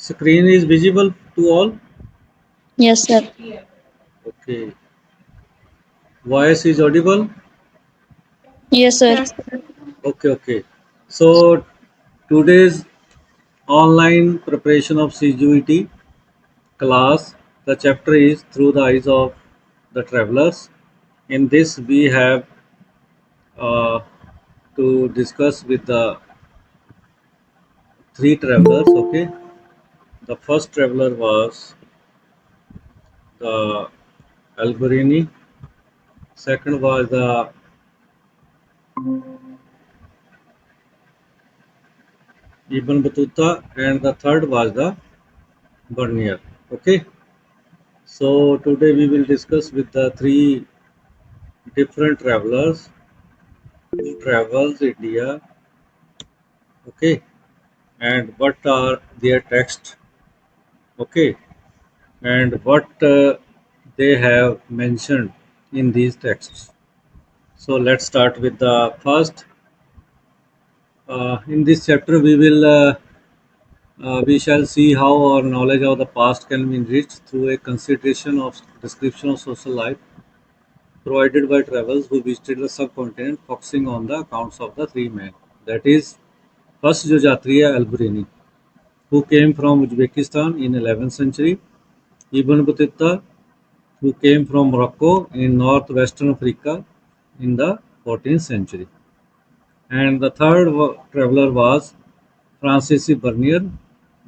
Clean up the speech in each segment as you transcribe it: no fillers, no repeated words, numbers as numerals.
Screen is visible to all. Yes, sir. Okay. Voice is audible. Yes, sir. Okay, okay. So today's online preparation of CGUET class, the chapter is Through the Eyes of the Travelers. In this, we have uh, to discuss with the three travelers. Okay, the first traveler was the Alberini. Second was the Ibn Battuta, and the third was the Bernier. Okay, so today we will discuss with the three different travelers who travels India. Okay, and what are their texts. Okay, and what they have mentioned in these texts. So let's start with the first. In this chapter, we shall see how our knowledge of the past can be enriched through a consideration of description of social life provided by travelers who visited the subcontinent, focusing on the accounts of the three men. That is, first जो यात्री है Alberini, who came from Uzbekistan in 11th century, Ibn Battuta, who came from Morocco in northwestern Africa in the 14th century. And the third traveler was Francis Bernier,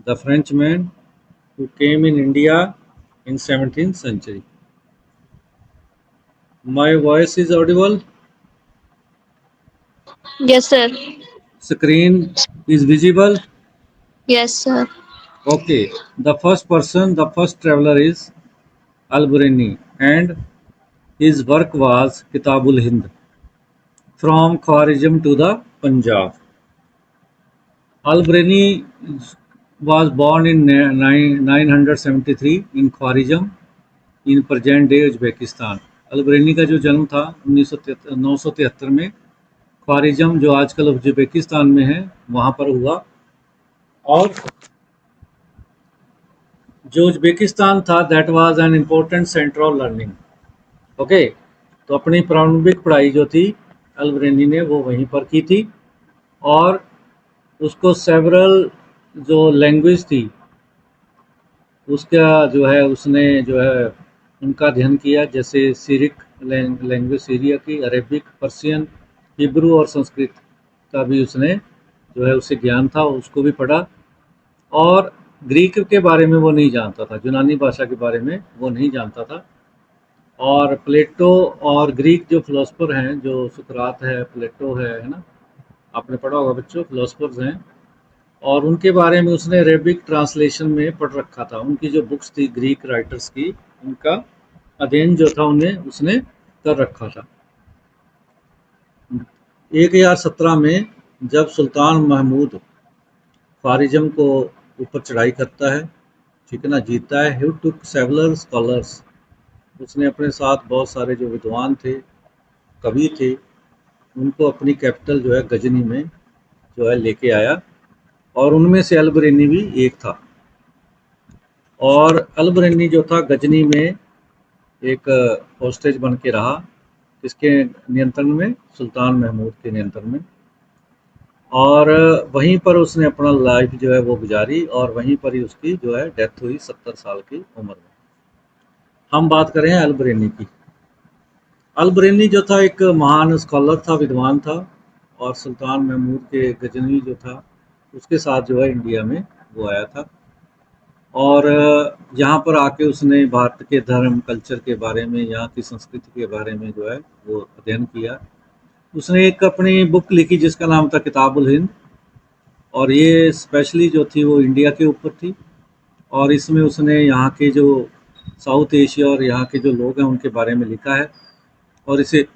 the Frenchman who came in India in 17th century. My voice is audible. Yes, sir. Screen is visible. Yes, sir. Okay. The first traveler is Al-Burini, and his work was Kitabul Hind, from Khwarizm to the Punjab. Al-Burini was born in 973 in Khwarizm in present day Uzbekistan. Al Biruni का जो जन्म था 973 में ख्वारिज़म जो आजकल Uzbekistan में है वहाँ पर हुआ। और जो उज्बेकिस्तान था that was an important centre of learning. Okay, तो अपनी प्रारंभिक पढ़ाई जो थी अल-बरेनी ने वो वहीं पर की थी। और उसको सेवरल जो लैंग्वेज थी उसका जो है उसने जो है उनका अध्ययन किया, जैसे सीरिक लैंग्वेज सीरिया की, अरेबिक, पर्शियन, हिब्रू और संस्कृत का भी उसने जो है उसे ज्ञान था, उसको भी पढ़ा। और ग्रीक के बारे में वो नहीं जानता था, यूनानी भाषा के बारे में वो नहीं जानता था। और प्लेटो और ग्रीक जो फिलोसफर हैं, जो सुकरात है, प्लेटो है ना, आपने पढ़ा होगा बच्चों, फिलोसफर्स हैं, और उनके बारे में उसने अरेबिक ट्रांसलेशन में पढ़ रखा था। उनकी जो बुक्स थी ग्रीक राइटर्स की, उनका अध्ययन जो था उन्हें उसने कर रखा था। 1017 में जब सुल्तान महमूद ख्वारिज़म को ऊपर चढ़ाई करता है, ठीक है ना, जीतता है, ही टुक सेवरल स्कॉलर्स, उसने अपने साथ बहुत सारे जो विद्वान थे, कवि थे, उनको अपनी कैपिटल जो है गजनी में जो है लेके आया, और उनमें से अल-बरेनी भी एक था। और अल-बरेनी जो था गजनी में एक होस्टेज बन के रहा, किसके नियंत्रण में? सुल्तान महमूद के नियंत्रण में। और वहीं पर उसने अपना लाइफ जो है वो गुजारी, और वहीं पर ही उसकी जो है डेथ हुई 70 साल की उम्र में। हम बात करें अल-बरेनी की। अल-बरेनी जो था एक महान स्कॉलर था, विद्वान था, और सुल्तान महमूद के गजनी जो था उसके साथ जो है इंडिया में वो आया था। और यहाँ पर आके उसने भारत के धर्म, कल्चर के बारे में, यहाँ की संस्कृति के बारे में जो है वो अध्ययन किया। उसने एक अपनी बुक लिखी जिसका नाम था किताबुल हिंद, और ये स्पेशली जो थी वो इंडिया के ऊपर थी। और इसमें उसने यहाँ के जो साउथ एशिया और यहाँ के जो लोग हैं उनके बारे में लिखा है, और इसे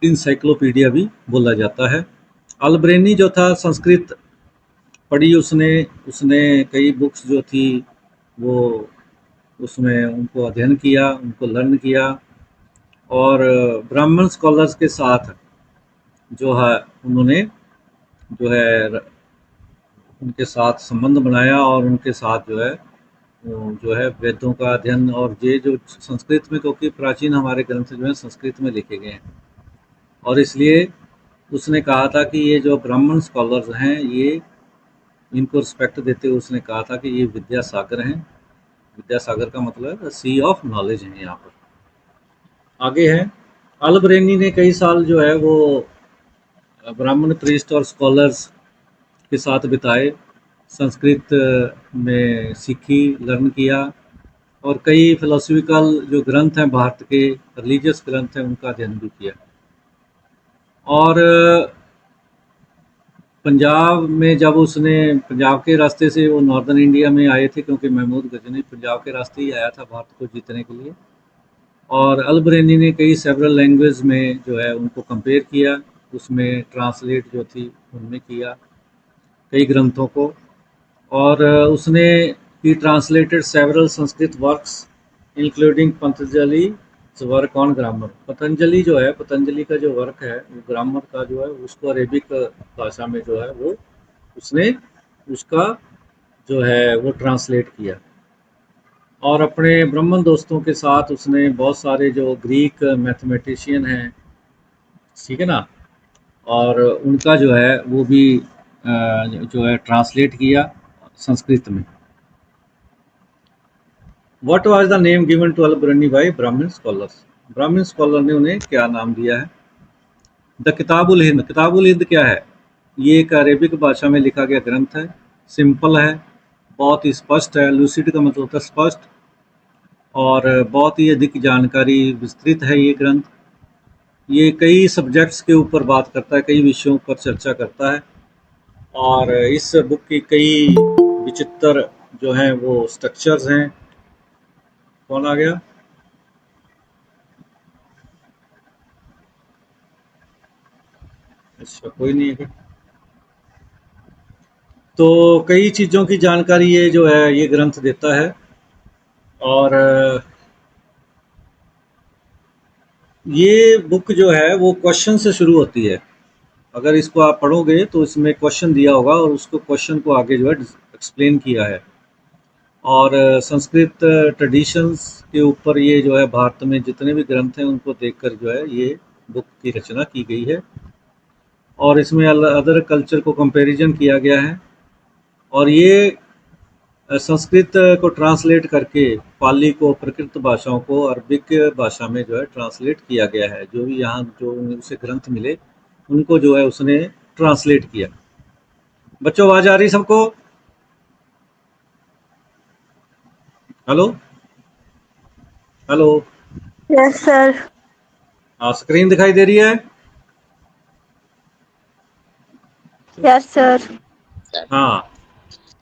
इंसाइक्लोपीडिया भी बोला जाता है। अल-बरेनी जो था संस्कृत पढ़ी उसने, उसने कई बुक्स जो थी वो उसमें उनको अध्ययन किया, उनको लर्न किया, और ब्राह्मण स्कॉलर्स के साथ जो है उन्होंने जो है उनके साथ संबंध बनाया, और उनके साथ जो है जो है वेदों का अध्ययन, और ये जो संस्कृत में, क्योंकि प्राचीन हमारे ग्रंथ जो हैं संस्कृत में लिखे गए हैं, और इसलिए उसने कहा था कि ये जो ब्राह्मण स्कॉलर्स हैं, ये इनको रिस्पेक्ट देते हुए उसने कहा था कि ये विद्यासागर हैं। विद्यासागर का मतलब सी ऑफ नॉलेज है यहाँ पर। आगे है, अल बरेनी ने कई साल जो है वो ब्राह्मण प्रीस्ट और स्कॉलर्स के साथ बिताए, संस्कृत में सीखी, लर्न किया, और कई फिलोसफिकल जो ग्रंथ हैं भारत के, रिलीजियस ग्रंथ हैं, उनका अध्ययन भी किया। और पंजाब में जब उसने, पंजाब के रास्ते से वो नॉर्दर्न इंडिया में आए थे, क्योंकि महमूद गजनी पंजाब के रास्ते ही आया था भारत को जीतने के लिए। और अल बरेनी ने कई सेवरल लैंग्वेज में जो है उनको कंपेयर किया, उसमें ट्रांसलेट जो थी उनमें किया कई ग्रंथों को। और उसने ही translated several Sanskrit works including Patanjali work on grammar. Patanjali जो है, पतंजलि का जो वर्क है वो ग्रामर का जो है उसको अरेबिक भाषा में जो है वो उसने उसका जो है वो ट्रांसलेट किया। और अपने ब्राह्मण दोस्तों के साथ उसने बहुत सारे जो ग्रीक मैथमेटिशियन हैं, ठीक है ना, और उनका जो है वो भी जो है ट्रांसलेट किया संस्कृत में। What was the name given to Al Biruni by ब्राह्मण स्कॉलर्स? ब्राह्मण स्कॉलर ने उन्हें क्या नाम दिया है? द किताबुल हिंद। किताबुल हिंद क्या है? ये एक अरेबिक भाषा में लिखा गया ग्रंथ है, सिंपल है, बहुत ही स्पष्ट है, लूसिड का मतलब होता है स्पष्ट, और बहुत ही अधिक जानकारी विस्तृत है ये ग्रंथ। ये कई सब्जेक्ट्स के ऊपर बात करता है, कई विषयों पर चर्चा करता है, और इस बुक की कई विचित्र जो हैं वो स्ट्रक्चर्स हैं। कौन आ गया? अच्छा, कोई नहीं है। तो कई चीज़ों की जानकारी ये जो है ये ग्रंथ देता है। और ये बुक जो है वो क्वेश्चन से शुरू होती है। अगर इसको आप पढ़ोगे तो इसमें क्वेश्चन दिया होगा, और उसको क्वेश्चन को आगे जो है एक्सप्लेन किया है। और संस्कृत ट्रेडिशंस के ऊपर ये जो है भारत में जितने भी ग्रंथ हैं उनको देखकर जो है ये बुक की रचना की गई है। और इसमें अदर कल्चर को कंपैरिजन किया गया है। और ये संस्कृत को ट्रांसलेट करके पाली को, प्राकृत भाषाओं को अरबिक भाषा में जो है ट्रांसलेट किया गया है। जो भी यहाँ जो उसे ग्रंथ मिले उनको जो है उसने ट्रांसलेट किया। बच्चों आवाज आ रही सबको? हेलो? हेलो? Yes sir. हाँ, स्क्रीन दिखाई दे रही है? Yes sir. हाँ।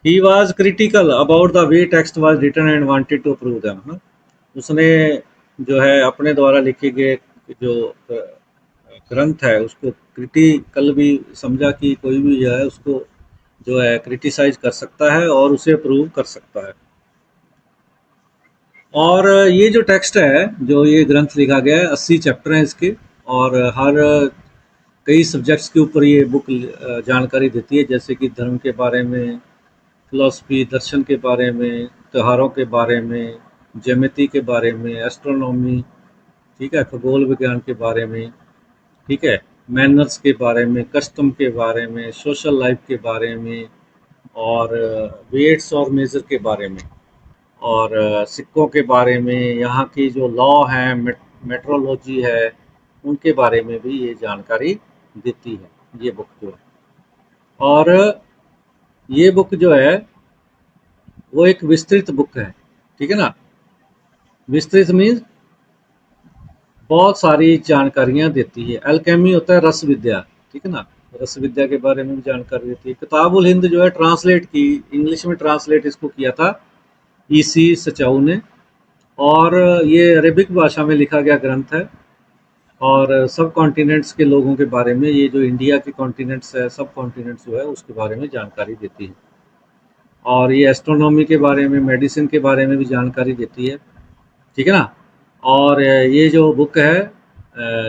He was critical about the way text was written and wanted to approve them. उसने जो है अपने द्वारा लिखे गए जो ग्रंथ है उसको क्रिटिकल भी समझा, कि कोई भी जो है उसको जो है क्रिटिसाइज कर सकता है और उसे अप्रूव कर सकता है। और ये जो टेक्स्ट है, जो ये ग्रंथ लिखा गया है, 80 चैप्टर हैं इसके, और हर कई सब्जेक्ट्स के ऊपर ये बुक जानकारी देती है, जैसे कि धर्म के बारे में, फिलॉसफी, दर्शन के बारे में, त्योहारों के बारे में, ज्योमेट्री के बारे में, एस्ट्रोनॉमी, ठीक है, खगोल विज्ञान के बारे में, ठीक है, मैनर्स के बारे में, कस्टम के बारे में, सोशल लाइफ के बारे में, और वेट्स और मेजर के बारे में, और सिक्कों के बारे में, यहाँ की जो लॉ है, मेट्रोलॉजी है, उनके बारे में भी ये जानकारी देती है ये बुक जो है। और ये बुक जो है वो एक विस्तृत बुक है, ठीक है ना। विस्तृत मीन्स बहुत सारी जानकारियां देती है। अल्केमी होता है रस विद्या, ठीक है ना, रस विद्या के बारे में भी जानकारी देती है। किताबुल हिंद जो है ट्रांसलेट की, इंग्लिश में ट्रांसलेट इसको किया था ईसी सचाऊ ने, और ये अरेबिक भाषा में लिखा गया ग्रंथ है। और सब कॉन्टिनेंट्स के लोगों के बारे में, ये जो इंडिया के कॉन्टिनेंट्स है, सब कॉन्टिनेंट्स जो है उसके बारे में जानकारी देती है। और ये एस्ट्रोनॉमी के बारे में, मेडिसिन के बारे में भी जानकारी देती है, ठीक है ना। और ये जो बुक है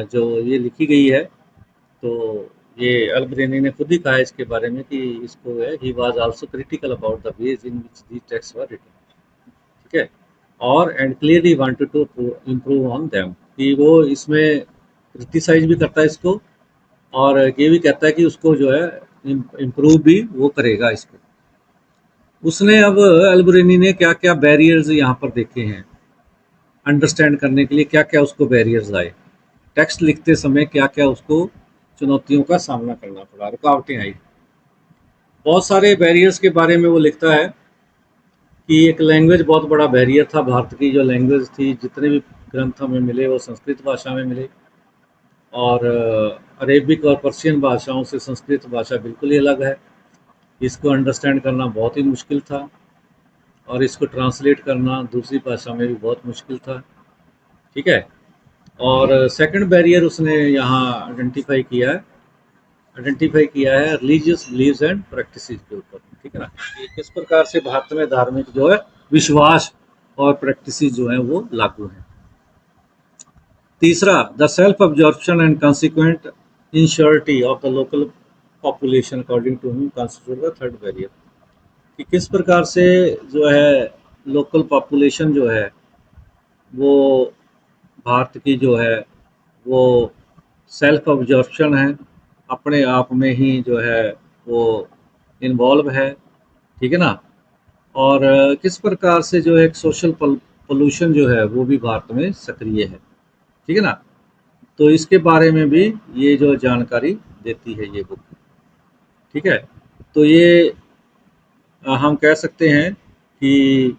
जो ये लिखी गई है, तो ये अल बरेनी ने खुद ही कहा है इसके बारे में कि इसको है, he was also critical about the ways in which these texts were written. ठीक है, और and clearly wanted to improve on them, कि वो इसमें क्रिटिसाइज भी करता है इसको, और ये भी कहता है कि उसको जो है इम्प्रूव भी वो करेगा इसको। उसने अब एल्बरेनी ने क्या क्या बैरियर्स यहाँ पर देखे हैं अंडरस्टैंड करने के लिए, क्या क्या उसको बैरियर्स आए, टेक्स्ट लिखते समय क्या क्या उसको चुनौतियों का सामना करना पड़ा, रुकावटें आई। बहुत सारे बैरियर्स के बारे में वो लिखता है कि एक लैंग्वेज बहुत बड़ा बैरियर था। भारत की जो लैंग्वेज थी, जितने भी ग्रंथ हमें मिले वो संस्कृत भाषा में मिले, और अरेबिक और पर्शियन भाषाओं से संस्कृत भाषा बिल्कुल ही अलग है। इसको अंडरस्टैंड करना बहुत ही मुश्किल था, और इसको ट्रांसलेट करना दूसरी भाषा में भी बहुत मुश्किल था। ठीक है, और सेकंड बैरियर उसने यहाँ आइडेंटिफाई किया है रिलीजियस बिलीव्स एंड प्रैक्टिसेस के ऊपर। ठीक है ना, कि किस प्रकार से भारत में धार्मिक जो है विश्वास और प्रैक्टिसेस जो है वो लागू हैं। तीसरा, the self absorption and consequent insecurity of the local population according to him constitute the third barrier, कि किस प्रकार से जो है लोकल पॉपुलेशन जो है वो भारत की जो है वो सेल्फ ऑब्जर्प्शन है, अपने आप में ही जो है वो इन्वॉल्व है। ठीक है ना, और किस प्रकार से जो है एक सोशल पोल्यूशन जो है वो भी भारत में सक्रिय है। ठीक है ना, तो इसके बारे में भी ये जो जानकारी देती है ये बुक। ठीक है, तो ये हम कह सकते हैं कि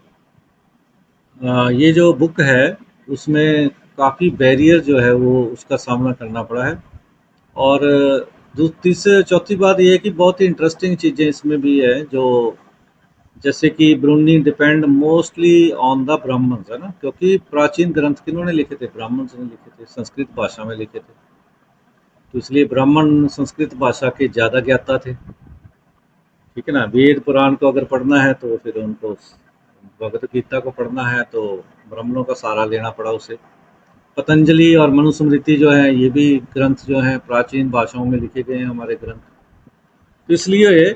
ये जो बुक है उसमें काफ़ी बैरियर जो है वो उसका सामना करना पड़ा है। और तीसरे चौथी बात ये है कि बहुत ही इंटरेस्टिंग चीज़ें इसमें भी है, जो जैसे कि Bernier depend mostly on the Brahmans, है ना, क्योंकि प्राचीन ग्रंथ किन्होंने लिखे थे, ब्राह्मण्स ने लिखे थे, संस्कृत भाषा में लिखे थे, तो इसलिए ब्राह्मण संस्कृत भाषा के ज़्यादा ज्ञाता थे। ठीक है ना, वेद पुराण को अगर पढ़ना है तो फिर उनको, भगवत गीता को पढ़ना है तो ब्राह्मणों का सहारा लेना पड़ा उसे। पतंजलि और मनुस्मृति जो है ये भी ग्रंथ जो हैं प्राचीन भाषाओं में लिखे गए हैं हमारे ग्रंथ। तो इसलिए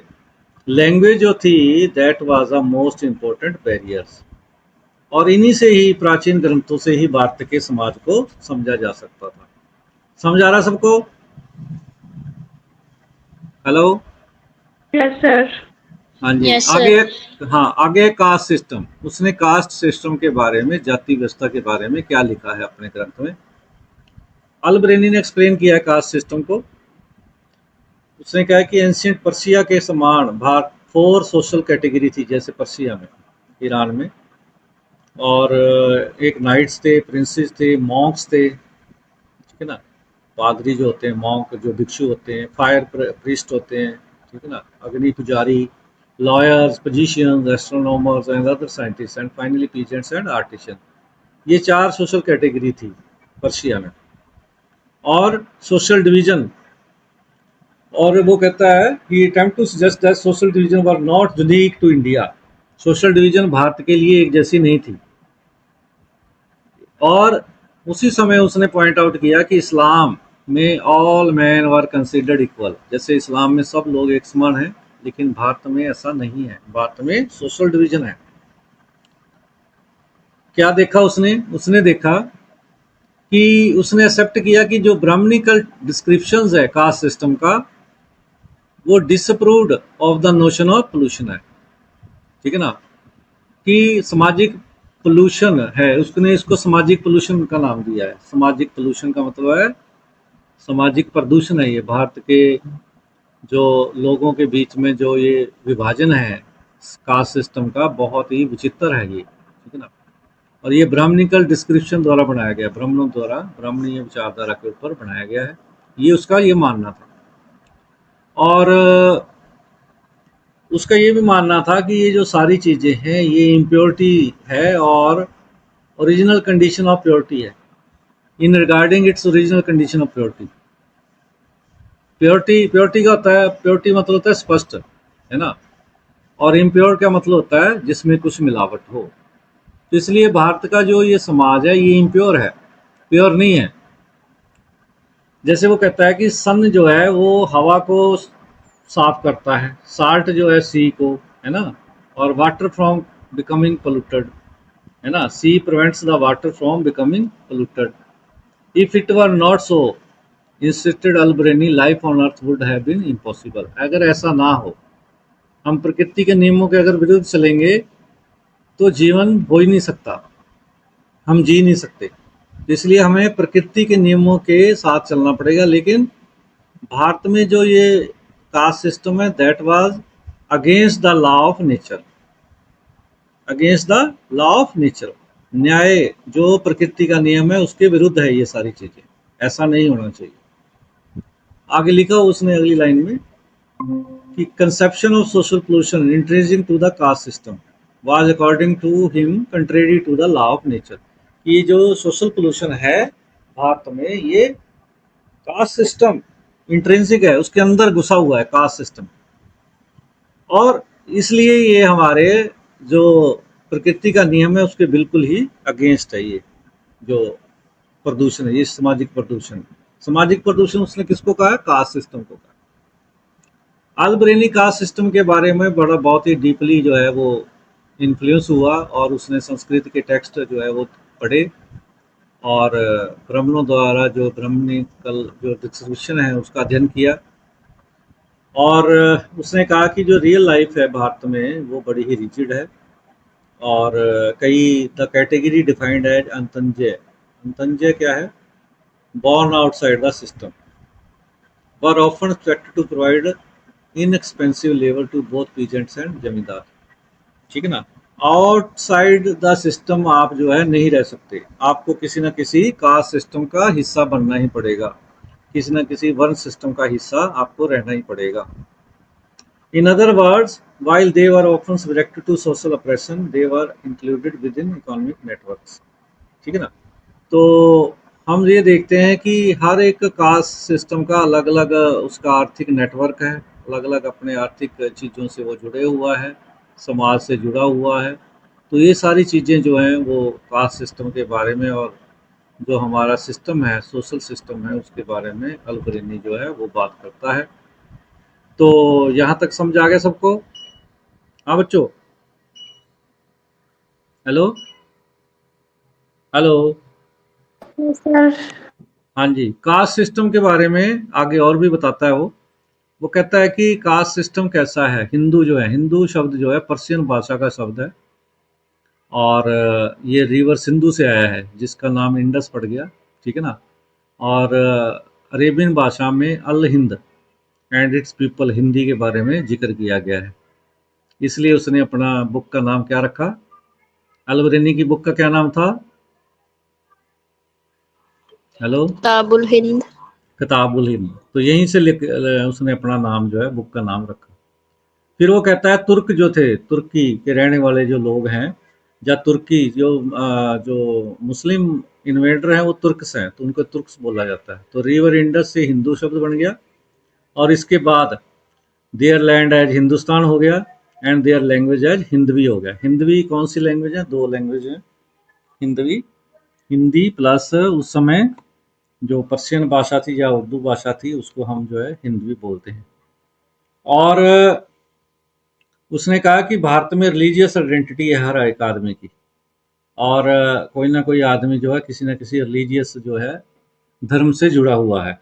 लैंग्वेज जो थी that was the most important barriers, और इन्हीं से ही प्राचीन ग्रंथों से ही भारत के समाज को समझा जा सकता था। समझ आ रहा सबको? हेलो? Yes sir. हाँ जी। यस आगे सर। हाँ, आगे कास्ट सिस्टम, उसने कास्ट सिस्टम के बारे में, जाति व्यवस्था के बारे में क्या लिखा है अपने ग्रंथ में। अल्बरेनी ने एक्सप्लेन किया है कास्ट सिस्टम को। उसने कहा कि एंशियंट पर्शिया के समान भारत 4 सोशल कैटेगरी थी, जैसे पर्शिया में, ईरान में, और एक नाइट्स थे, प्रिंसेस थे, मॉन्क्स थे। ठीक है ना, पादरी जो होते हैं, मॉन्क जो भिक्षु होते हैं, फायर प्रीस्ट होते हैं। ठीक है ना, अग्नि पुजारी, lawyers, physicians, astronomers and other scientist, and finally peasants and artisan. ये 4 सोशल कैटेगरी थी पर्शिया में। और सोशल डिवीजन, और वो कहता है कि attempt to suggest that social division were not unique to India, social division Bharat के लिए एक जैसी नहीं थी। और उसी समय उसने पॉइंट आउट किया कि इस्लाम में all man were considered equal, जैसे इस्लाम में सब लोग एक समान हैं, लेकिन भारत में ऐसा नहीं है, भारत में सोशल डिवीजन है। क्या देखा उसने? उसने देखा कि उसने एक्सेप्ट किया कि जो ब्राह्मणिकल डिस्क्रिप्शंस है कास्ट सिस्टम का, वो disapproved of the notion of pollution है। ठीक है ना, कि सामाजिक पोल्यूशन है, उसने इसको सामाजिक पोल्यूशन का नाम दिया है। सामाजिक पोल्यूशन का मतलब है सामाजिक प्रदूषण है। ये भारत के जो लोगों के बीच में जो ये विभाजन है कास्ट सिस्टम का, बहुत ही विचित्र है ये। ठीक है ना, और ये ब्राह्मणिकल डिस्क्रिप्शन द्वारा बनाया गया, ब्राह्मणों द्वारा, ब्राह्मणीय विचारधारा के ऊपर बनाया गया है, ये उसका ये मानना था। और उसका ये भी मानना था कि ये जो सारी चीज़ें हैं ये इम्प्योरिटी है, और ओरिजिनल कंडीशन ऑफ प्योरिटी है, इन regarding its original condition of purity. Purity, purity का होता है, प्योरिटी मतलब होता है स्पष्ट, है ना, और इम्प्योर का मतलब होता है जिसमें कुछ मिलावट हो। तो इसलिए भारत का जो ये समाज है ये इम्प्योर है, प्योर नहीं है। जैसे वो कहता है कि सन जो है वो हवा को साफ करता है, साल्ट जो है सी को, है ना, और वाटर फ्रॉम बिकमिंग पोल्यूटेड। है ना, sea prevents the water from becoming polluted. If it were not so, insisted Al Biruni, life on earth would have been impossible. अगर ऐसा ना हो, हम प्रकृति के नियमों के अगर विरुद्ध चलेंगे तो जीवन हो ही नहीं सकता, हम जी नहीं सकते। इसलिए हमें प्रकृति के नियमों के साथ चलना पड़ेगा। लेकिन भारत में जो ये कास्ट सिस्टम है, that was against the law of nature, against the law of nature. न्याय जो प्रकृति का नियम है उसके विरुद्ध है ये सारी चीजें, ऐसा नहीं होना चाहिए। आगे लिखा उसने अगली लाइन में कि conception of social pollution intrinsic to the caste system was according to him contrary to the law of nature. ये जो सोशल पोल्यूशन है भारत में, ये कास्ट सिस्टम इंट्रेंसिक है, उसके अंदर घुसा हुआ है कास्ट सिस्टम, और इसलिए ये हमारे जो प्रकृति का नियम है उसके बिल्कुल ही अगेंस्ट है। ये जो प्रदूषण है, ये सामाजिक प्रदूषण, सामाजिक प्रदूषण उसने किसको कहा है? कास्ट सिस्टम को कहा। अल्बरेनी कास्ट सिस्टम के बारे में बड़ा बहुत ही डीपली जो है वो इन्फ्लुएंस हुआ, और उसने संस्कृत के टेक्स्ट जो है वो पढ़े, और ब्राह्मणों द्वारा जो ब्राह्मणिकल जो डिस्क्रिप्शन है उसका अध्ययन किया। और उसने कहा कि जो रियल लाइफ है भारत में वो बड़ी ही रिजिड है, और कई द कैटेगरी डिफाइंड एज अंतंजय। अंतंजय क्या है? Born outside the system, were often expected to provide inexpensive labour to both peasants and zamindar. ठीक है ना, आउटसाइड द सिस्टम आप जो है नहीं रह सकते, आपको किसी न किसी कास्ट सिस्टम का हिस्सा बनना ही पड़ेगा, किसी न किसी वर्ण सिस्टम का हिस्सा आपको रहना ही पड़ेगा। In other words, while they were often subjected to social oppression, they were included within economic networks। ठीक है ना, तो हम ये देखते हैं कि हर एक कास्ट सिस्टम का अलग अलग उसका आर्थिक नेटवर्क है, अलग अलग अपने आर्थिक चीज़ों से वो जुड़े हुआ है, समाज से जुड़ा हुआ है। तो ये सारी चीज़ें जो हैं वो कास्ट सिस्टम के बारे में, और जो हमारा सिस्टम है, सोशल सिस्टम है, उसके बारे में अल्बरेनी जो है वो बात करता है। तो यहाँ तक समझ आ गया सबको? हाँ बच्चों, हेलो हेलो। Yes, sir. हाँ जी, कास्ट सिस्टम के बारे में आगे और भी बताता है वो कहता है कि कास्ट सिस्टम कैसा है। हिंदू जो है, हिंदू शब्द जो है पर्शियन भाषा का शब्द है, और ये रिवर सिंधु से आया है जिसका नाम इंडस पड़ गया। ठीक है ना, और अरेबियन भाषा में Al Hind and its people, Hindi के बारे में जिक्र किया गया है। इसलिए उसने अपना बुक का नाम क्या रखा? अल्बरेनी की बुक का क्या नाम था? हेलो, किताबुल हिंद। किताबुल हिंद। तो यहीं से उसने अपना नाम जो है बुक का नाम रखा। फिर वो कहता है तुर्क जो थे, तुर्की के रहने वाले जो लोग हैं, या तुर्की जो मुस्लिम इन्वेडर हैं वो तुर्क्स हैं, तो उनको तुर्क्स बोला जाता है। तो रिवर इंडस से हिंदू शब्द बन गया, और इसके बाद देयर लैंड एज हिंदुस्तान हो गया, and their language as Hindavi हो गया। हिंदवी कौन सी लैंग्वेज है? दो लैंग्वेज है हिंदवी, हिंदी प्लस उस समय जो पर्शियन भाषा थी या उर्दू भाषा थी उसको हम जो है हिंदवी बोलते हैं। और उसने कहा कि भारत में रिलीजियस आइडेंटिटी है हर एक आदमी की, और कोई ना कोई आदमी जो है किसी न किसी रिलीजियस जो है धर्म से जुड़ा हुआ है।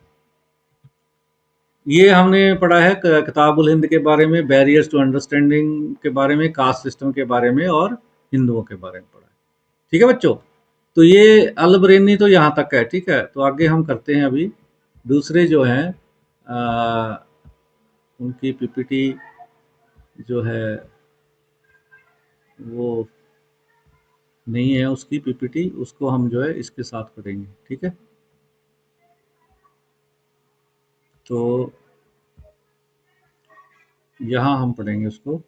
ये हमने पढ़ा है किताबुल हिंद के बारे में, बैरियर्स टू अंडरस्टैंडिंग के बारे में, कास्ट सिस्टम के बारे में, और हिंदुओं के बारे में पढ़ा है। ठीक है बच्चों, तो ये अल-बरेनी तो यहाँ तक है। ठीक है, तो आगे हम करते हैं अभी दूसरे जो हैं उनकी पीपीटी जो है वो नहीं है, उसकी पीपीटी उसको हम जो है इसके साथ करेंगे। ठीक है, तो यहाँ हम पढ़ेंगे उसको।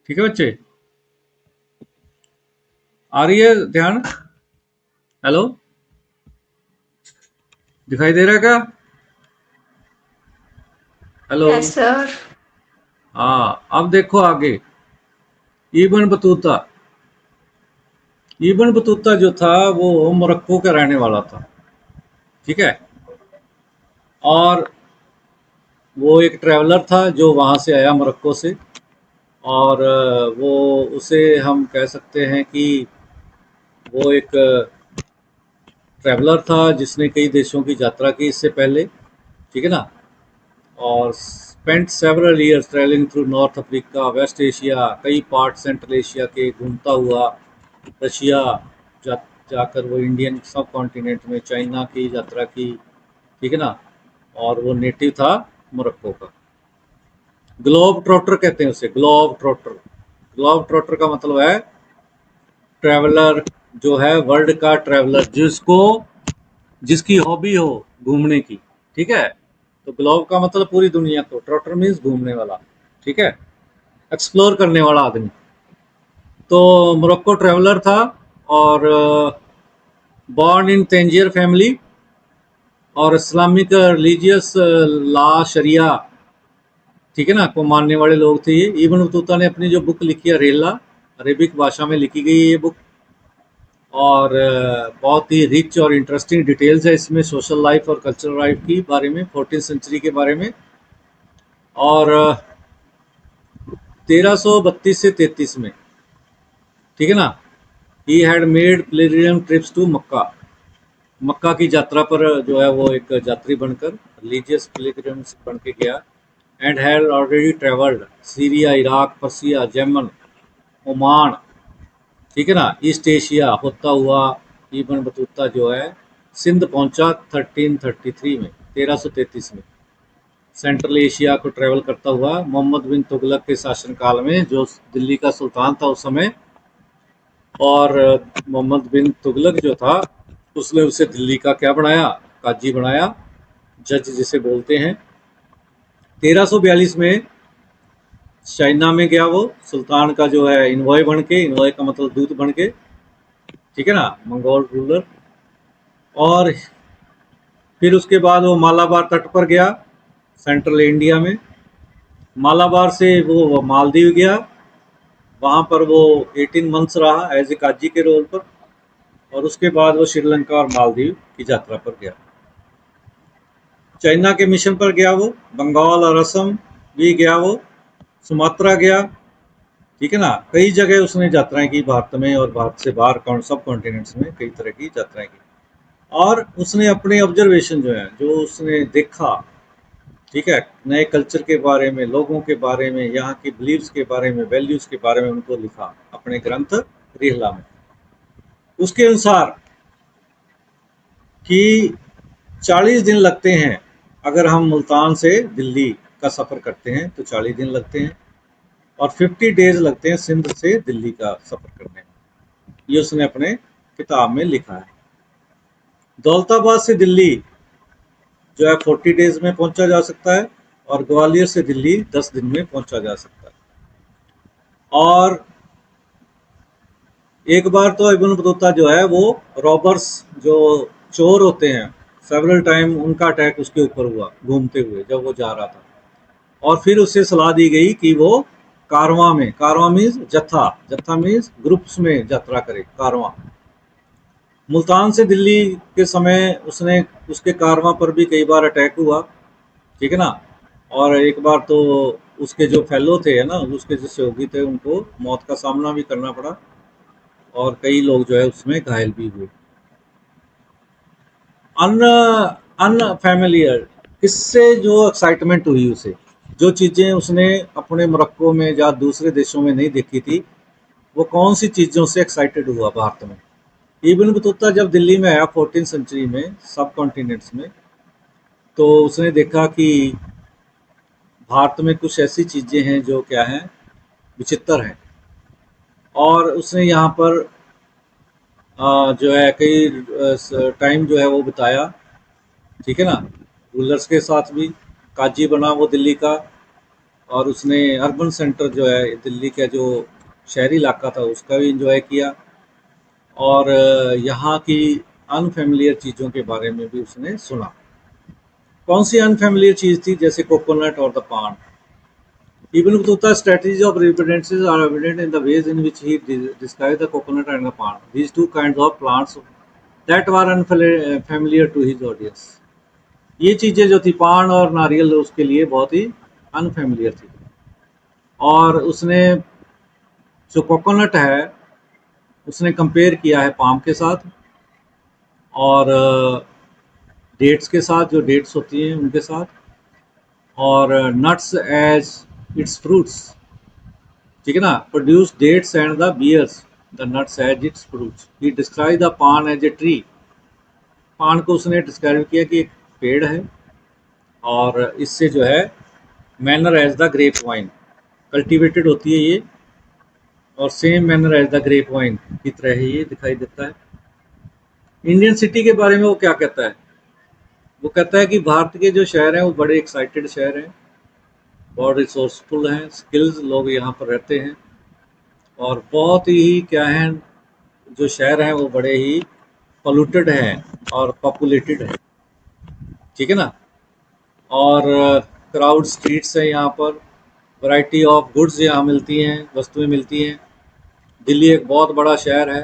ठीक है बच्चे, आ रही है ध्यान? हेलो, दिखाई दे रहा है क्या? हेलो। Yes, sir. हाँ, अब देखो आगे। इब्न बतूता, इब्न बतूता जो था वो मोरक्को का रहने वाला था। ठीक है, और वो एक ट्रैवलर था जो वहाँ से आया मोरक्को से, और वो उसे हम कह सकते हैं कि वो एक ट्रैवलर था जिसने कई देशों की यात्रा की इससे पहले, ठीक है ना। और spent several years travelling through North Africa, West Asia, कई पार्ट सेंट्रल एशिया के घूमता हुआ रशिया जा जाकर वो इंडियन सब कॉन्टिनेंट में चाइना की यात्रा की, ठीक है ना। और वो नेटिव था मोरक्को का। ग्लोब ट्रॉटर कहते हैं उसे, ग्लोब ट्रॉटर। ग्लोब ट्रॉटर का मतलब है ट्रैवलर, जो है वर्ल्ड का ट्रैवलर, जिसकी हॉबी हो घूमने की, ठीक है। तो ग्लोब का मतलब पूरी दुनिया को, ट्रॉटर मीन्स घूमने वाला, ठीक है, एक्सप्लोर करने वाला आदमी। तो मोरक्को ट्रैवलर था और बॉर्न इन तेंजियर फैमिली और इस्लामिक रिलीजियस ला शरिया, ठीक है ना, को मानने वाले लोग थे ये। इब्न बतूता ने अपनी जो बुक लिखी है रेला, अरेबिक भाषा में लिखी गई है ये बुक, और बहुत ही रिच और इंटरेस्टिंग डिटेल्स है इसमें सोशल लाइफ और कल्चरल लाइफ की बारे में, 14th सेंचुरी के बारे में। और 1332 से 33 में, ठीक है ना, he had made pilgrim trips to Mecca. Mecca की यात्रा पर जो है वो एक यात्री बनकर, रिलीजियस पिलग्रिम बन के गया। And had already travelled Syria, Iraq, Persia, Yemen, Oman, ठीक है ना, ईस्ट एशिया होता हुआ इब्न बतूता जो है सिंध पहुंचा 1333 में, 1333 में। सेंट्रल एशिया को ट्रेवल करता हुआ मोहम्मद बिन तुगलक के शासनकाल में, जो दिल्ली का सुल्तान था उस समय। और मोहम्मद बिन तुगलक जो था उसने उसे दिल्ली का क्या बनाया, काजी बनाया, जज जिसे बोलते हैं। 1342 में चाइना में गया वो सुल्तान का जो है इन्वॉय बन के, इन्वॉय का मतलब दूत बन के, ठीक है ना, मंगोल रूलर। और फिर उसके बाद वो मालाबार तट पर गया सेंट्रल इंडिया में। मालाबार से वो मालदीव गया, वहाँ पर वो 18 मंथ्स रहा एज ए काजी के रोल पर। और उसके बाद वो श्रीलंका और मालदीव की यात्रा पर गया। चाइना के मिशन पर गया वो, बंगाल और असम भी गया वो, सुमात्रा गया, ठीक है ना। कई जगह उसने यात्राएं की भारत में और भारत से बाहर सब कॉन्टिनेंट्स में कई तरह की यात्राएं की। और उसने अपने ऑब्जर्वेशन जो है, जो उसने देखा, ठीक है, नए कल्चर के बारे में, लोगों के बारे में, यहाँ की बिलीव्स के बारे में, वैल्यूज के बारे में उनको लिखा अपने ग्रंथ रिहला में। उसके अनुसार कि 40 दिन लगते हैं अगर हम मुल्तान से दिल्ली का सफ़र करते हैं तो 40 दिन लगते हैं, और 50 डेज लगते हैं सिंध से दिल्ली का सफ़र करने में। ये उसने अपने किताब में लिखा है। दौलताबाद से दिल्ली जो है 40 डेज में पहुंचा जा सकता है, और ग्वालियर से दिल्ली 10 दिन में पहुंचा जा सकता है। और एक बार तो इब्न बतूता जो है वो रॉबर्स, जो चोर होते हैं, सेवरल टाइम उनका अटैक उसके ऊपर हुआ घूमते हुए जब वो जा रहा था। और फिर उसे सलाह दी गई कि वो कारवां में, कारवां मीन्स जत्था, जत्था मीन्स ग्रुप्स में यात्रा करे, कारवां। मुल्तान से दिल्ली के समय उसने, उसके कारवां पर भी कई बार अटैक हुआ, ठीक है ना। और एक बार तो उसके जो फेलो थे, है ना, उसके जो सहयोगी थे, उनको मौत का सामना भी करना पड़ा, और कई लोग जो है उसमें घायल भी हुए। अन अनफैमिलियर, किससे जो एक्साइटमेंट हुई उसे, जो चीज़ें उसने अपने मोरक्को में या दूसरे देशों में नहीं देखी थी, वो कौन सी चीज़ों से एक्साइटेड हुआ भारत में। इब्न बतूता जब दिल्ली में आया 14th सेंचुरी में सब कॉन्टिनेंट्स में, तो उसने देखा कि भारत में कुछ ऐसी चीज़ें हैं जो क्या हैं, विचित्र हैं। और उसने यहाँ पर जो है कई टाइम जो है वो बिताया, ठीक है ना, रूलर्स के साथ भी। काजी बना वो दिल्ली का, और उसने अर्बन सेंटर जो है दिल्ली का जो शहरी इलाका था उसका भी इंजॉय किया। और यहाँ की अनफेमिलियर चीज़ों के बारे में भी उसने सुना। कौन सी अनफेमिलियर चीज़ थी, जैसे कोकोनट और द पान। Ibn Battuta's strategies of remittances are evident in the ways in which he describes the coconut and the palm, these two kinds of plants that were unfamiliar to his audience. ये चीज़ें जो थी, पान और नारियल, उसके लिए बहुत ही अनफेमिलियर थी। और उसने जो कोकोनट है उसने कंपेयर किया है पाम के साथ और डेट्स के साथ, जो डेट्स होती हैं उनके साथ, और नट्स एज इट्स फ्रूट्स, ठीक है ना। Produce dates and the bears the nuts as its fruits. He describe the paan as a tree. Paan को उसने डिस्क्राइब किया कि एक पेड़ है और इससे जो है manner as the grape vine, cultivated होती है ये और same manner as the grape vine की तरह ही ये दिखाई देता है। इंडियन सिटी के बारे में वो क्या कहता है? वो कहता है कि भारत के जो शहर हैं वो बड़े एक्साइटेड शहर हैं, बहुत रिसोर्सफुल हैं, स्किल्स लोग यहाँ पर रहते हैं और बहुत ही क्या है, जो शहर हैं वो बड़े ही पोल्यूटेड हैं और पॉपुलेटेड हैं, ठीक है ना। और क्राउड स्ट्रीट्स हैं यहाँ पर, वैरायटी ऑफ गुड्स यहाँ मिलती हैं, वस्तुएं मिलती हैं। दिल्ली एक बहुत बड़ा शहर है,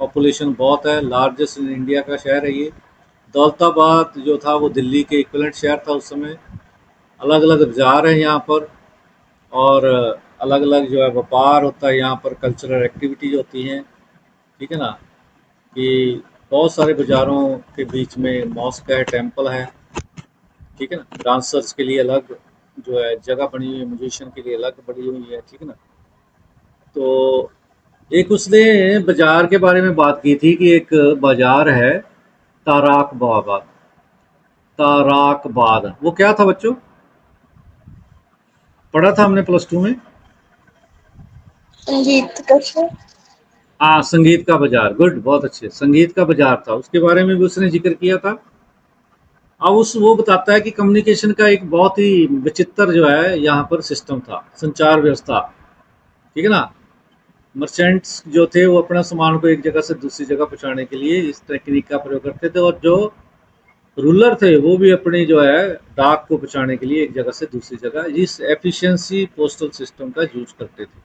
पॉपुलेशन बहुत है, लार्जेस्ट इन इंडिया का शहर है ये। दौलताबाद जो था वो दिल्ली के इक्विवेलेंट शहर था उस समय। अलग अलग बाजार हैं यहाँ पर और अलग अलग जो है व्यापार होता है यहाँ पर, कल्चरल एक्टिविटीज होती हैं, ठीक है ना। कि बहुत सारे बाज़ारों के बीच में मॉस्क है, टेंपल है, ठीक है ना। डांसर्स के लिए अलग जो है जगह बनी हुई है, म्यूजिशियन के लिए अलग बनी हुई है, ठीक है ना। तो एक उसने बाजार के बारे में बात की थी कि एक बाजार है ताराकबाद। ताराकबाद वो क्या था बच्चों? पढ़ा था हमने प्लस टू में। संगीत का सर। हाँ, संगीत का बाजार, गुड, बहुत अच्छे। संगीत का बाजार था, उसके बारे में भी उसने जिक्र किया था। अब उस वो बताता है कि कम्युनिकेशन का एक बहुत ही विचित्र जो है यहाँ पर सिस्टम था, संचार व्यवस्था, ठीक है ना। मर्चेंट्स जो थे वो अपना सामान को एक जगह से दूसरी जगह पहुँचाने के लिए इस टेक्निक का प्रयोग करते थे और जो रूलर थे वो भी अपनी जो है डाक को पहुँचाने के लिए एक जगह से दूसरी जगह इस एफिशिएंसी पोस्टल सिस्टम का यूज करते थे,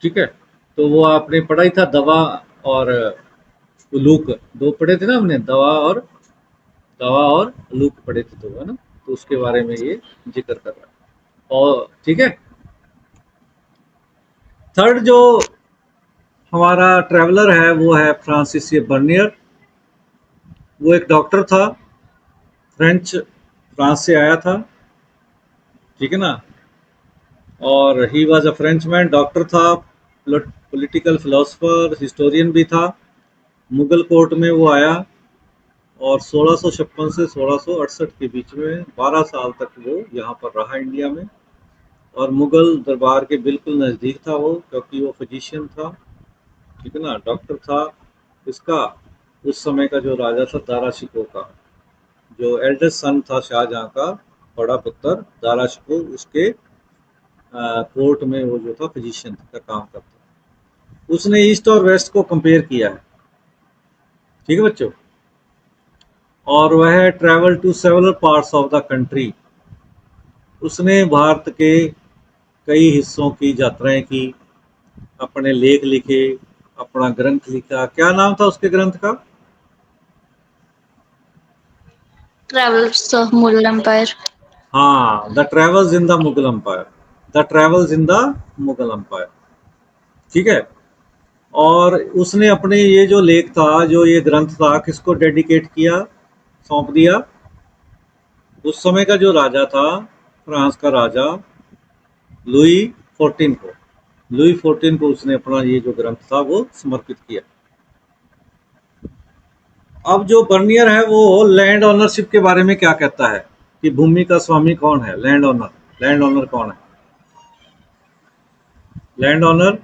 ठीक है। तो वो आपने पढ़ा ही था, दवा और उलूक, दो पढ़े थे ना हमने, दवा और उलूक पढ़े थे, तो है ना। तो उसके बारे में ये जिक्र कर रहा है और ठीक है। थर्ड जो हमारा ट्रैवलर है वो है फ्रांसिस बर्नियर। वो एक डॉक्टर था, फ्रेंच, फ्रांस से आया था, ठीक है ना। और he was a French man, doctor था, पॉलिटिकल फिलोसफर, हिस्टोरियन भी था। मुगल कोर्ट में वो आया और 1656 से 1668 के बीच में 12 साल तक वो यहाँ पर रहा इंडिया में। और मुगल दरबार के बिल्कुल नज़दीक था वो, क्योंकि वो फिजिशियन था, ठीक है ना, डॉक्टर था। इसका उस समय का जो राजा था दारा शिकोह का, जो एल्डेस्ट सन था शाहजहाँ का बड़ा पुत्र दारा शिकोह, उसके कोर्ट में वो जो था फिजिशियन का काम करता। उसने ईस्ट और वेस्ट को कंपेयर किया है, ठीक है बच्चों। और वह travel to several parts of the country. उसने भारत के कई हिस्सों की यात्राएं की, अपने लेख लिखे, अपना ग्रंथ लिखा। क्या नाम था उसके ग्रंथ का? Travels of Mughal empire. हाँ, the travels in the Mughal empire, the travels in the Mughal empire, ठीक है। और उसने अपने ये जो लेख था, जो ये ग्रंथ था, किसको डेडिकेट किया, सौंप दिया? उस समय का जो राजा था, फ्रांस का राजा लुई 14 को। लुई 14 को उसने अपना ये जो ग्रंथ था वो समर्पित किया। अब जो बर्नियर है वो लैंड ओनरशिप के बारे में क्या कहता है कि भूमि का स्वामी कौन है? लैंड ओनर, लैंड ओनर कौन है? लैंड ओनर,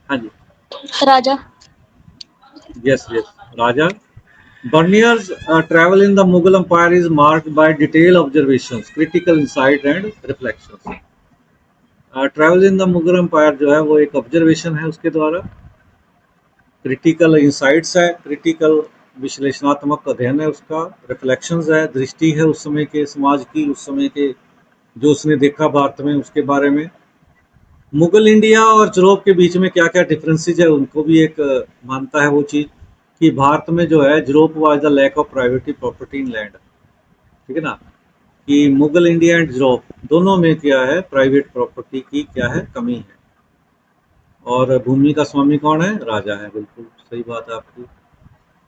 हाँ जी, raja. Yes yes, raja. Bernier's travel in the Mughal Empire is marked by detailed observations, critical insight and reflections. Travel in the Mughal Empire जो है वो एक ऑब्जर्वेशन है उसके द्वारा, क्रिटिकल इंसाइट्स है, क्रिटिकल विश्लेषणात्मक अध्ययन है उसका, रिफ्लेक्शंस है, दृष्टि है उस समय के समाज की, उस समय के जो उसने देखा भारत में उसके बारे में। मुगल इंडिया और यूरोप के बीच में क्या क्या डिफरेंसेस है उनको भी एक मानता है वो चीज़ कि भारत में जो है Europe was the lack of private property in land, ठीक है ना। कि मुगल इंडिया एंड यूरोप दोनों में क्या है, प्राइवेट प्रॉपर्टी की क्या है, कमी है। और भूमि का स्वामी कौन है? राजा है। बिल्कुल सही बात है आपकी।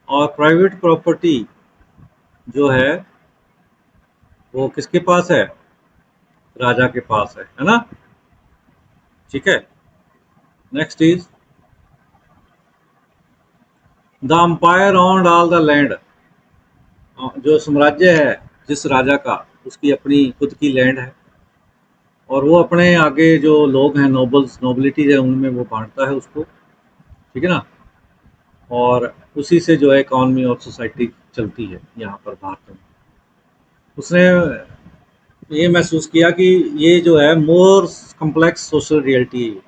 और प्राइवेट प्रॉपर्टी जो है वो किसके पास है? राजा के पास है ना? ठीक है। Next is the umpire on all the land. जो साम्राज्य है जिस राजा का, उसकी अपनी खुद की लैंड है, और वो अपने आगे जो लोग हैं, नोबल्स नोबिलिटीज है, उनमें वो बांटता है उसको। ठीक है ना? और उसी से जो है इकॉनमी और सोसाइटी चलती है यहाँ पर भारत में। उसने ये महसूस किया कि ये जो है मोर कम्प्लेक्स सोशल रियलिटी है।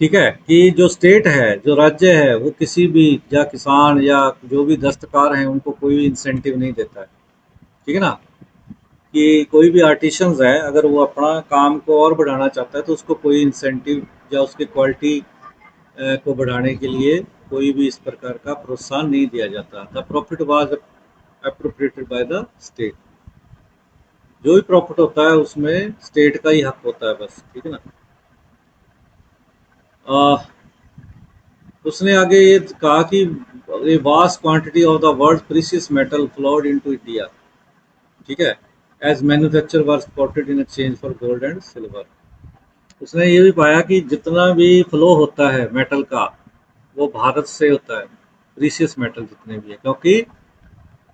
ठीक है, कि जो स्टेट है, जो राज्य है, वो किसी भी या किसान या जो भी दस्तकार हैं उनको कोई भी इंसेंटिव नहीं देता है। ठीक है ना? कि कोई भी आर्टिशंस है, अगर वो अपना काम को और बढ़ाना चाहता है तो उसको कोई इंसेंटिव या उसकी क्वालिटी को बढ़ाने के लिए कोई भी इस प्रकार का प्रोत्साहन नहीं दिया जाता। The profit was appropriated by the state. जो भी प्रॉफिट होता है उसमें स्टेट का ही हक होता है बस। ठीक है ना? उसने आगे ये कहा कि a vast quantity of the world precious metal flowed into India. ठीक है, as manufacture were exported in exchange for gold and silver. उसने ये भी पाया कि जितना भी फ्लो होता है मेटल का, वो भारत से होता है। प्रीशियस मेटल जितने भी है, क्योंकि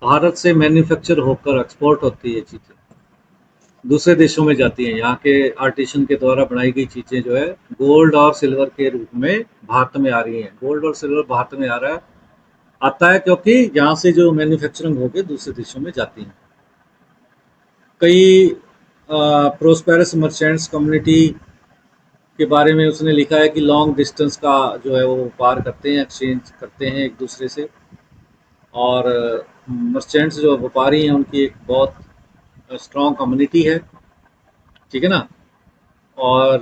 भारत से मैन्युफैक्चर होकर एक्सपोर्ट होती है चीज़ें, दूसरे देशों में जाती हैं। यहाँ के आर्टिशन के द्वारा बनाई गई चीज़ें जो है गोल्ड और सिल्वर के रूप में भारत में आ रही हैं। गोल्ड और सिल्वर भारत में आ रहा है, आता है क्योंकि यहाँ से जो मैन्युफैक्चरिंग होकर दूसरे देशों में जाती हैं। कई प्रोस्पेरस मर्चेंट्स कम्युनिटी के बारे में उसने लिखा है कि लॉन्ग डिस्टेंस का जो है वो पार करते हैं, एक्सचेंज करते हैं एक दूसरे से। और मर्चेंट्स जो व्यापारी हैं उनकी एक बहुत स्ट्रॉन्ग कम्युनिटी है। ठीक है ना? और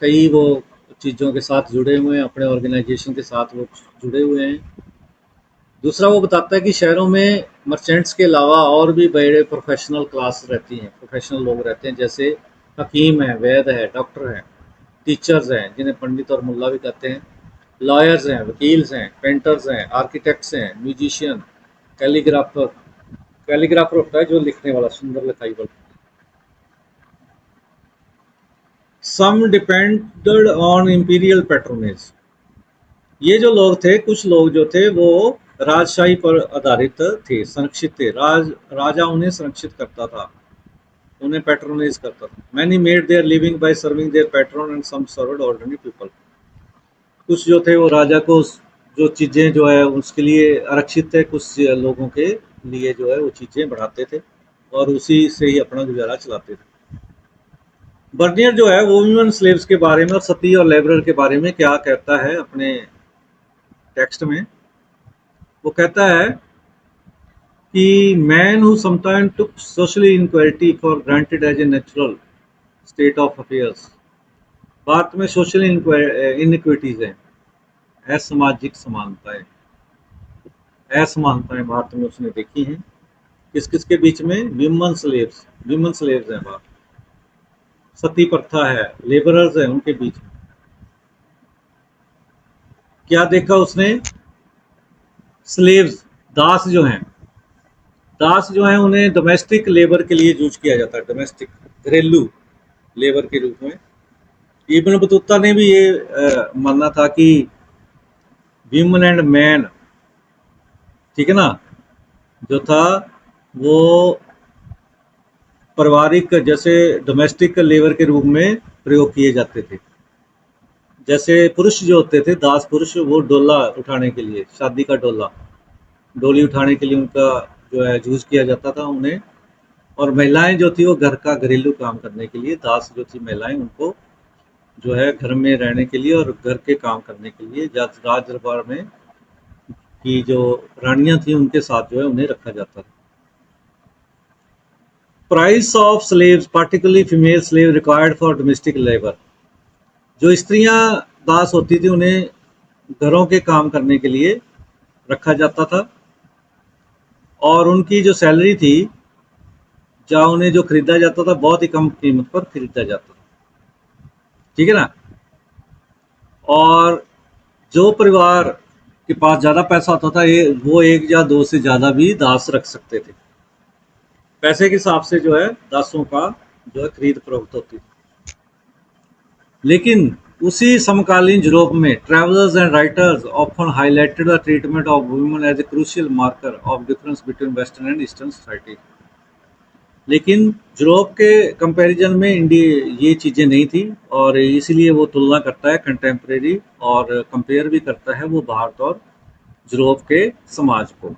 कई वो चीज़ों के साथ जुड़े हुए हैं, अपने ऑर्गेनाइजेशन के साथ वो जुड़े हुए हैं। दूसरा वो बताता है कि शहरों में मर्चेंट्स के अलावा और भी बड़े प्रोफेशनल क्लास रहती हैं, प्रोफेशनल लोग रहते हैं, जैसे हकीम हैं, वैद्य हैं, डॉक्टर हैं, टीचर्स हैं जिन्हें पंडित और मुल्ला भी कहते हैं, लॉयर्स हैं, वकील्स हैं, पेंटर्स हैं, आर्किटेक्ट्स हैं, म्यूजिशियन, कैलीग्राफर। कैलीग्राफर होता है जो लिखने वाला, सुंदर लिखाई वाला। सम डिपेंडेड ऑन इंपीरियल पैट्रोनेज। ये जो लोग थे, कुछ लोग जो थे वो राजशाही पर आधारित थे, संरक्षित थे। राजा उन्हें संरक्षित करता था, उन्हें पैट्रोनाइज करता था। Many made their living by serving their patron and some served ordinary people. कुछ जो थे वो राजा को जो चीज़ें जो है उसके लिए आरक्षित थे, कुछ लोगों के लिए जो है वो चीज़ें बढ़ाते थे और उसी से ही अपना गुजारा चलाते थे। बर्नियर जो है वो वुमेन स्लेव्स के बारे में और सती और लेबरर के बारे में क्या कहता है अपने टेक्स्ट में? वो कहता है कि man who sometime took socially inequality for granted as a natural state of affairs. Bharat में सोशल इनइक्विटीज हैं, असामाजिक समानताएं, असमानताएं भारत में उसने देखी हैं। किस किस के बीच में? विमेन स्लेव्स हैं बात, सती प्रथा है, लेबरर्स हैं, उनके बीच में क्या देखा उसने? स्लेव्स, दास जो हैं, दास जो हैं उन्हें डोमेस्टिक लेबर के लिए यूज किया जाता है, डोमेस्टिक घरेलू लेबर के रूप में। इब्न बतूता ने भी ये मानना था कि वीमन एंड मैन, ठीक है ना, जो था वो पारिवारिक जैसे डोमेस्टिक लेबर के रूप में प्रयोग किए जाते थे। जैसे पुरुष जो होते थे, दास पुरुष, वो डोला उठाने के लिए, शादी का डोला, डोली उठाने के लिए उनका जो है यूज किया जाता था उन्हें। और महिलाएं जो थी वो घर का घरेलू काम करने के लिए, दास जो थी महिलाएं, उनको जो है घर में रहने के लिए और घर के काम करने के लिए राज दरबार में की जो रानियां थी उनके साथ जो है उन्हें रखा जाता था। Price of slaves, particularly female slave required for domestic labour. जो स्त्रियां दास होती थी उन्हें घरों के काम करने के लिए रखा जाता था और उनकी जो सैलरी थी, जहाँ उन्हें जो खरीदा जाता था बहुत ही कम कीमत पर खरीदा जाता था, ठीक है ना। और जो परिवार के पास ज्यादा पैसा होता था ये वो एक या दो से ज्यादा भी दास रख सकते थे। पैसे के हिसाब से जो है दासों का जो है खरीद फरोख्त होती थी। लेकिन उसी समकालीन यूरोप में travellers and writers often highlighted the treatment of women as a crucial marker of difference between western and eastern society. लेकिन यूरोप के कंपैरिजन में इंडिया ये चीज़ें नहीं थी, और इसीलिए वो तुलना करता है कंटेम्प्रेरी और कंपेयर भी करता है वो भारत और यूरोप के समाज को।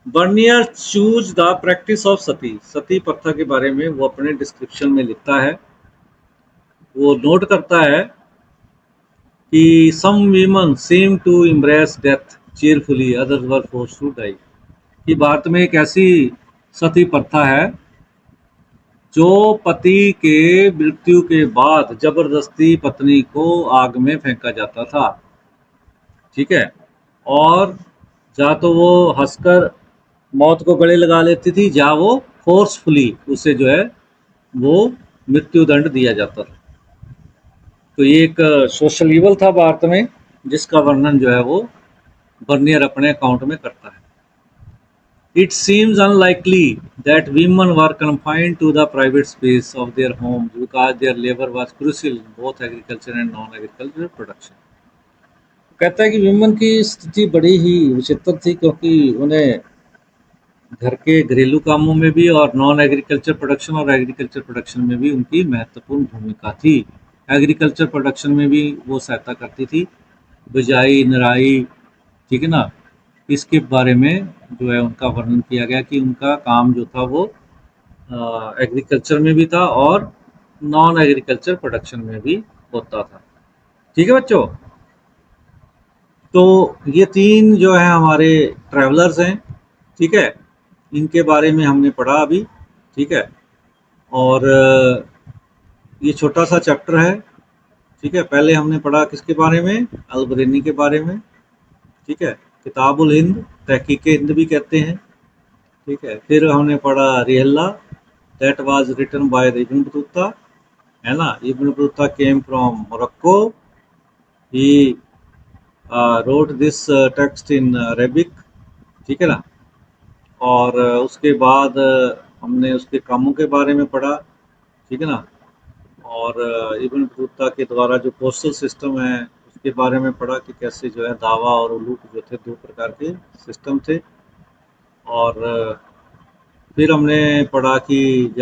Bernier chose the practice of sati, sati प्रथा के बारे में वो अपने डिस्क्रिप्शन में लिखता है। वो नोट करता है कि some women seem to embrace death cheerfully, others were forced to die। कि भारत में एक ऐसी सती प्रथा है जो पति के मृत्यु के बाद जबरदस्ती पत्नी को आग में फेंका जाता था, ठीक है। और या तो वो हंसकर मौत को गले लगा लेती थी, या वो फोर्सफुली उसे जो है वो मृत्यु दंड दिया जाता था। तो ये एक सोशल ईवल था भारत में, जिसका वर्णन जो है वो बर्नियर अपने अकाउंट में करता है। It seems unlikely that women were confined to the private space of their homes because their labor was crucial in both agriculture and non-agricultural production। कहता है कि विमेन की स्थिति बड़ी ही विचित्र थी, क्योंकि उन्हें घर के घरेलू कामों में भी और नॉन एग्रीकल्चर प्रोडक्शन और एग्रीकल्चर प्रोडक्शन में भी उनकी महत्वपूर्ण भूमिका थी। एग्रीकल्चर प्रोडक्शन में भी वो सहायता करती थी, बिजाई निराई, ठीक है ना। इसके बारे में जो है उनका वर्णन किया गया कि उनका काम जो था वो एग्रीकल्चर में भी था और नॉन एग्रीकल्चर प्रोडक्शन में भी होता था, ठीक है बच्चों। तो ये तीन जो है हमारे ट्रैवलर्स हैं, ठीक है। इनके बारे में हमने पढ़ा अभी, ठीक है। और ये छोटा सा चैप्टर है, ठीक है। पहले हमने पढ़ा किसके बारे में, अलबरेनी के बारे में, ठीक है। किताबुल हिंद, तहकीक हिंद भी कहते हैं, ठीक है। फिर हमने पढ़ा Rihla, that was written by Ibn Battuta, है ना। Ibn Battuta came from Morocco, he wrote this text in Arabic, ठीक है ना। और उसके बाद हमने उसके कामों के बारे में पढ़ा, ठीक है ना। और इब्न बतूता के द्वारा जो पोस्टल सिस्टम है उसके बारे में पढ़ा कि कैसे जो है दावा और उलूक जो थे दो प्रकार के सिस्टम थे। और फिर हमने पढ़ा कि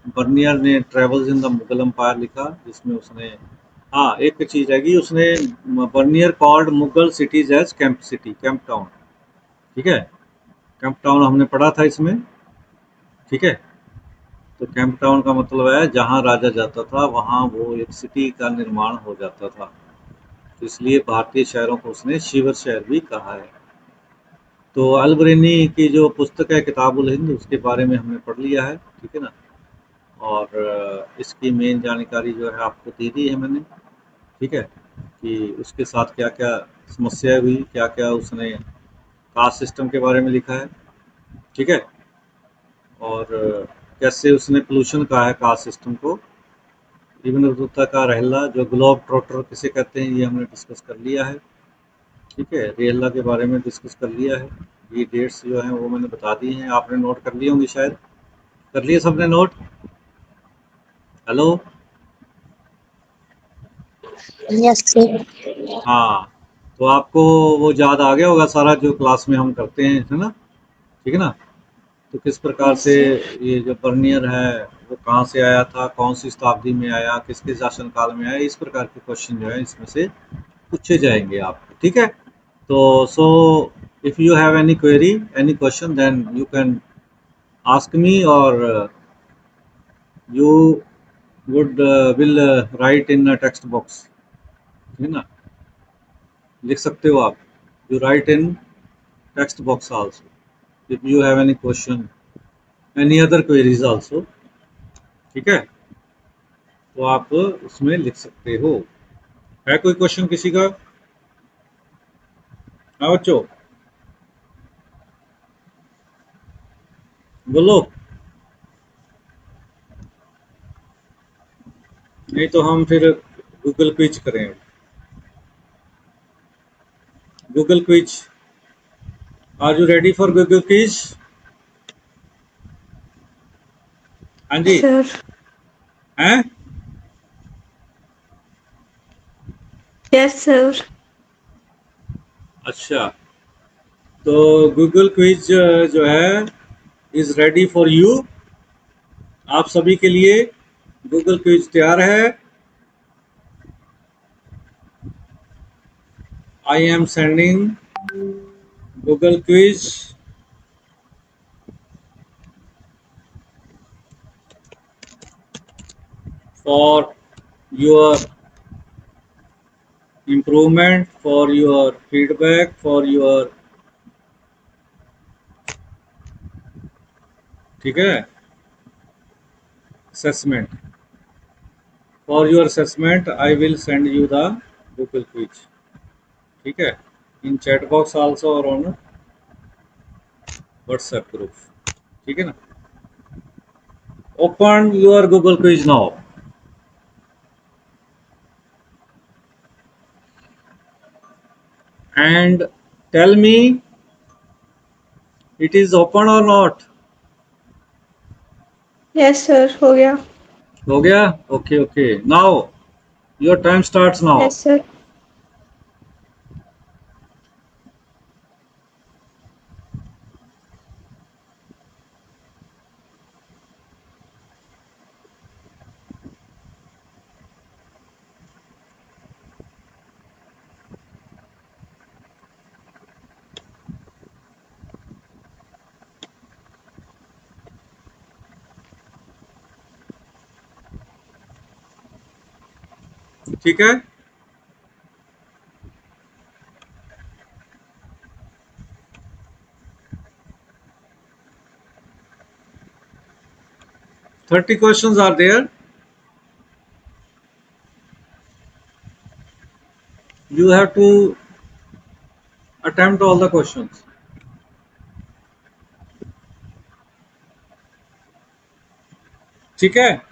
बर्नियर ने travels in the Mughal Empire लिखा, जिसमें उसने, हाँ एक चीज़ है कि उसने Bernier called Mughal cities as camp city, camp town, ठीक है। कैंप टाउन हमने पढ़ा था इसमें, ठीक है। तो कैंप टाउन का मतलब है जहाँ राजा जाता था वहाँ वो एक सिटी का निर्माण हो जाता था, तो इसलिए भारतीय शहरों को उसने शिवर शहर भी कहा है। तो अलबरेनी की जो पुस्तक है किताबुल हिंद, उसके बारे में हमने पढ़ लिया है, ठीक है ना। और इसकी मेन जानकारी जो है आपको दे दी है मैंने, ठीक है। कि उसके साथ क्या क्या समस्या हुई, क्या क्या उसने कास्ट सिस्टम के बारे में लिखा है, ठीक है। और कैसे उसने पोल्यूशन कहा है कास्ट सिस्टम को। इब्न बतूता का रहला जो ग्लोब ट्रोटर किसे कहते हैं ये हमने डिस्कस कर लिया है, ठीक है। रेहला के बारे में डिस्कस कर लिया है। ये डेट्स जो हैं वो मैंने बता दी हैं, आपने नोट कर लिए होंगे शायद, कर लिए सबने नोट। हेलो। Yes, sir. हाँ, तो आपको वो याद आ गया होगा सारा जो क्लास में हम करते हैं, है ना, ठीक है ना। तो किस प्रकार Yes, से sir. ये जो बर्नियर है वो कहाँ से आया था, कौन सी शताब्दी में आया, किसके शासन काल में आया, इस प्रकार के क्वेश्चन जो है इसमें से पूछे जाएंगे आपको, ठीक है। तो so if you have any query, any question, then you can ask me, और you would will write in text box, ठीक है ना। लिख सकते हो आप, you write in text box also if you have any question, any other queries also, ठीक है। तो आप उसमें लिख सकते हो। है कोई क्वेश्चन किसी का? हाँ बच्चों, बोलो। नहीं तो हम फिर गूगल क्विज करें। Google quiz, are you ready for Google quiz? हाँ जी। सर। हैं? Yes sir. अच्छा, तो गूगल क्विज जो है इज रेडी फॉर यू। आप सभी के लिए गूगल क्विज तैयार है। I am sending Google quiz for your improvement, for your feedback, for your, ठीक है, assessment, for your assessment I will send you the Google quiz, ठीक है, in chat box also or on WhatsApp group, ठीक है ना। Open your Google quiz now and tell me it is open or not. Yes sir, हो गया। हो गया? Okay okay, now your time starts now. Yes sir. ठीक है, 30 questions are there. You have to attempt all the questions. ठीक है।